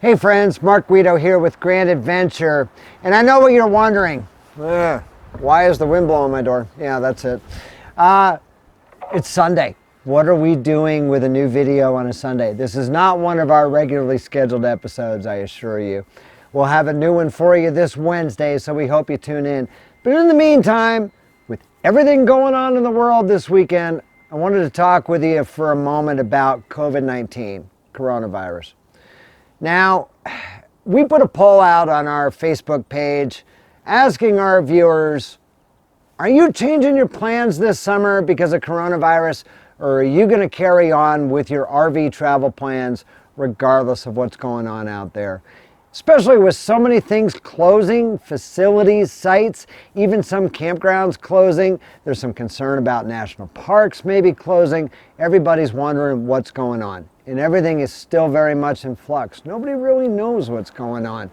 Hey friends, Mark Guido here with Grand Adventure. And I know what you're wondering. Why is the wind blowing my door? Yeah, that's it. It's Sunday. What are we doing with a new video on a Sunday? This is not one of our regularly scheduled episodes, I assure you. We'll have a new one for you this Wednesday, so we hope you tune in. But in the meantime, with everything going on in the world this weekend, I wanted to talk with you for a moment about COVID-19, coronavirus. Now, we put a poll out on our Facebook page asking our viewers, are you changing your plans this summer because of coronavirus, or are you going to carry on with your RV travel plans regardless of what's going on out there? Especially with so many things closing, facilities, sites, even some campgrounds closing. There's some concern about national parks maybe closing. Everybody's wondering what's going on. And everything is still very much in flux. Nobody really knows what's going on.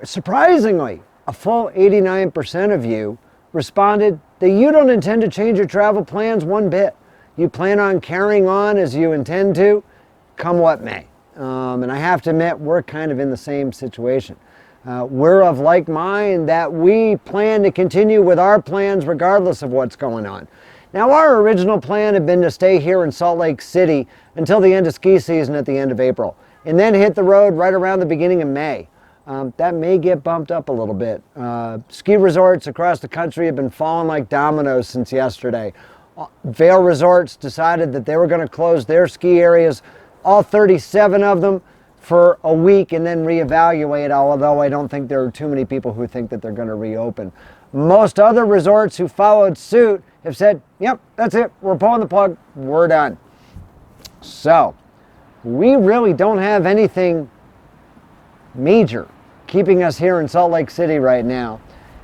Surprisingly, a full 89% of you responded that you don't intend to change your travel plans one bit. You plan on carrying on as you intend to, come what may. And I have to admit, we're kind of in the same situation. We're of like mind that we plan to continue with our plans regardless of what's going on. Now, our original plan had been to stay here in Salt Lake City until the end of ski season at the end of April, and then hit the road right around the beginning of May. That may get bumped up a little bit. Ski resorts across the country have been falling like dominoes since yesterday. Vail Resorts decided that they were going to close their ski areas, all 37 of them, for a week and then reevaluate, although I don't think there are too many people who think that they're going to reopen. Most other resorts who followed suit have said, yep, that's it, we're pulling the plug, we're done. So, we really don't have anything major keeping us here in Salt Lake City right now.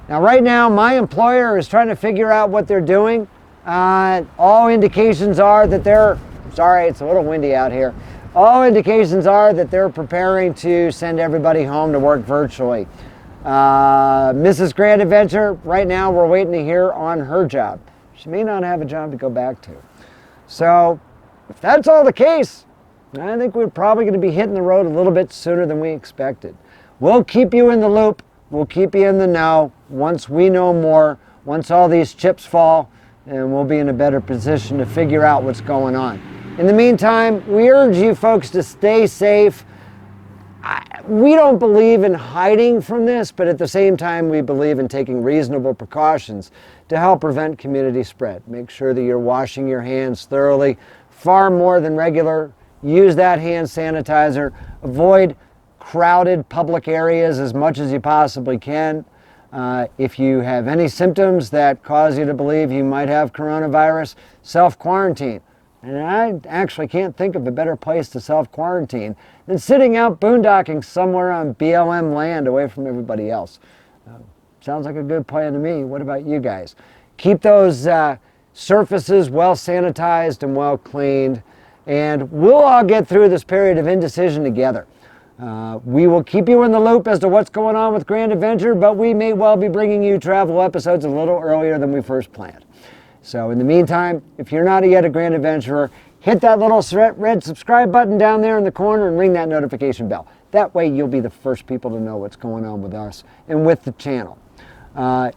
Now, right now, my employer is trying to figure out what they're doing. All indications are that sorry, it's a little windy out here. All indications are that they're preparing to send everybody home to work virtually. Mrs. Grand Adventure, right now we're waiting to hear on her job. She may not have a job to go back to. So, if that's all the case, I think we're probably going to be hitting the road a little bit sooner than we expected. We'll keep you in the loop. We'll keep you in the know once we know more, once all these chips fall, and we'll be in a better position to figure out what's going on. In the meantime, we urge you folks to stay safe. We don't believe in hiding from this, but at the same time, we believe in taking reasonable precautions to help prevent community spread. Make sure that you're washing your hands thoroughly, far more than regular. Use that hand sanitizer. Avoid crowded public areas as much as you possibly can. If you have any symptoms that cause you to believe you might have coronavirus, self-quarantine. And I actually can't think of a better place to self-quarantine than sitting out boondocking somewhere on BLM land away from everybody else. Sounds like a good plan to me. What about you guys? Keep those surfaces well sanitized and well cleaned, and we'll all get through this period of indecision together. We will keep you in the loop as to what's going on with Grand Adventure, but we may well be bringing you travel episodes a little earlier than we first planned. So in the meantime, if you're not yet a Grand Adventurer, hit that little red subscribe button down there in the corner and ring that notification bell. That way you'll be the first people to know what's going on with us and with the channel.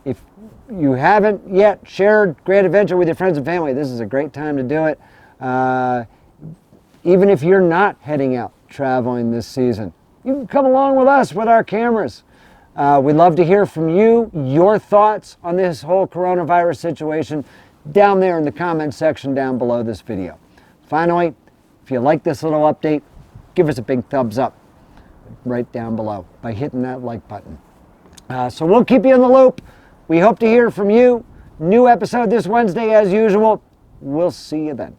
If you haven't yet shared Grand Adventure with your friends and family, this is a great time to do it. Even if you're not heading out traveling this season, you can come along with us with our cameras. We'd love to hear from you, your thoughts on this whole coronavirus situation down there in the comment section down below this video. Finally, if you like this little update, give us a big thumbs up right down below by hitting that like button. So we'll keep you in the loop. We hope to hear from you. New episode this Wednesday as usual. We'll see you then.